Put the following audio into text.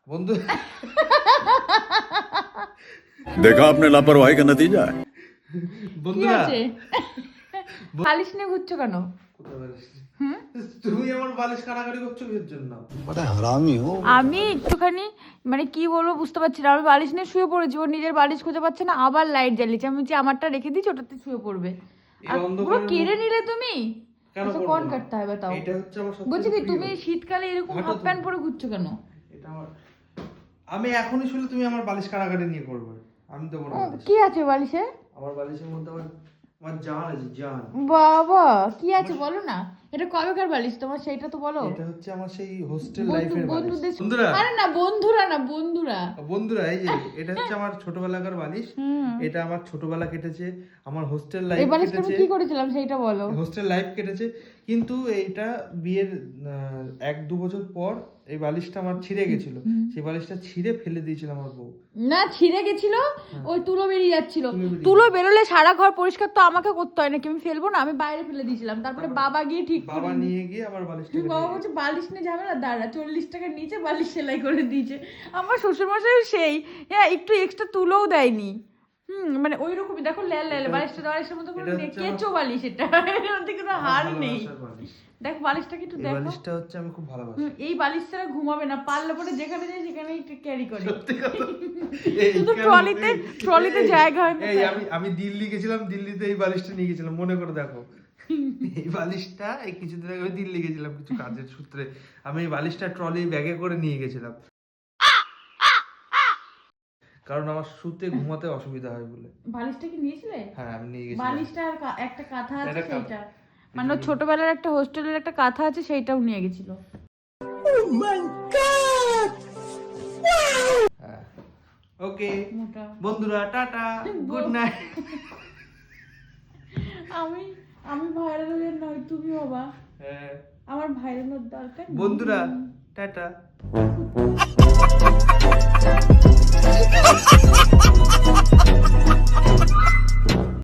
বন্ধু देखा आपने लापरवाही का नतीजा है। কি বন্ধুরা আছে বালিশ নিয়ে ঘুরছো কেন? কোথায় বালিশ? তুমি আমার বালিশ কাড়াকাড়ি করছো কিসের জন্য? আমি একটুখানি মানে কি বলবো বুঝতে পারছি না। আমি বালিশ নিয়ে শুয়ে পড়েছি, ও নিজের বালিশ খুঁজে পাচ্ছে না, আবার লাইট জ্বালিয়েছে। আমি বলছি আমারটা রেখে দিচ্ছি, ওটাতে শুয়ে পড়বে। এই আর পুরো অন্ধকারের কেড়ে নিলে তুমি। কেন আচ্ছা, করবো কোন না? কাটতে হবে তাও? এটা হচ্ছে আমার সবথেকে বলছি কি প্রিয়। তুমি শীতকালে এরকম হাঁটো হাফ তুমি। প্যান্ট পরে ঘুরছো কেন? এটা আমার আমি এখনই শুনলে তুমি আমার বালিশ কাড়াকাড়ি নিয়ে করবে। আমি দেবো না ও, বালিশ। কি আছে বালিশে? আমার বালিশের মধ্যে আমার জান আছে, জান। বাবা কি আছে বলো না। এটা কবেকার বালিশ তোমার, সেইটা তো বলো। এটা হচ্ছে আমার সেই হোস্টেল লাইফের বালিশ। বন্ধুদের বন্ধুরা আরে না বন্ধুরা না বন্ধুরা। বন্ধুরা এই যে এটা হচ্ছে আমার ছোটবেলাকার বালিশ। এটা আমার ছোটবেলা কেটেছে, আমার হোস্টেল লাইফ এই বালিশটা আমি কেটেছে, কি করেছিলাম সেইটা বলো। হোস্টেল লাইফ কেটেছে। কিন্তু এইটা বিয়ের 1-2 বছর পর এই বালিশটা আমার ছিঁড়ে গেছিল। সেই বালিশটা ছিঁড়ে ফেলে দিয়েছিল আমার বউ। না ছিঁড়ে গেছিল, ওই তুলো বেরিয়ে যাচ্ছিল। তুলো বেরিয়ে তুলো বেরোলে সারা ঘর পরিষ্কার তো আমাকে করতে হয় নাকি? আমি ফেলবো না, আমি বাইরে ফেলে দিয়েছিলাম। তারপরে বাবা গিয়ে ঠিক করে বাবা নিয়ে গিয়ে আবার বালিশটা বাবা বলছে বালিশ নিয়ে যাবে না, দাঁড়া 40 টাকার নিচে বালিশ সেলাই করে দিয়েছে। আমার শ্বশুরমশাই সেই হ্যাঁ একটু এক্সট্রা তুলোও দেয়নি। মানে ওই রকমই দেখো ল্যাল ল্যাল বালিশটা বালিশের মতো করে এটা হচ্ছে কেঁচো বালিশ এটা। এর মধ্যে কোনো হার নেই। দেখ বালিশটাকে একটু এই দেখো। বালিশটা হচ্ছে আমি খুব ভালোবাসি। এই বালিশ ছাড়া ঘুমাবে না, পারলে পরে যেখানে যায় সেখানেই ক্যারি করে। সত্যি কথা। এই শুধু কেন- ট্রলিতে এই- জায়গা হয় না এই তাই। আমি দিল্লি গেছিলাম, দিল্লিতে এই বালিশটা নিয়ে গেছিলাম, মনে করে দেখো। এই বালিশটা এই কিছুদিন আগে আমি দিল্লি গেছিলাম কিছু কাজের সূত্রে, আমি এই বালিশটা ট্রলি ব্যাগে করে নিয়ে গেছিলাম, কারণ আমার শুতে ঘুমাতে অসুবিধা হয় বলে। বালিশটা কি নিয়েছিলে? হ্যাঁ আমি নিয়ে গেছিলাম। বালিশটা আর একটা কাঁথা আছে একটা সেইটা, মানে ওর ছোটবেলার একটা হোস্টেলের একটা কাঁথা আছে সেইটাও নিয়ে গেছিল। হ্যাঁ ওকে মোটা। বন্ধুরা টাটা গুড নাইট। আমি আমি ভাইরাল হয়ে নয় তুমি হবা। হ্যাঁ আমার ভাইরাল হওয়ার দরকার নেই। বন্ধুরা টাটা।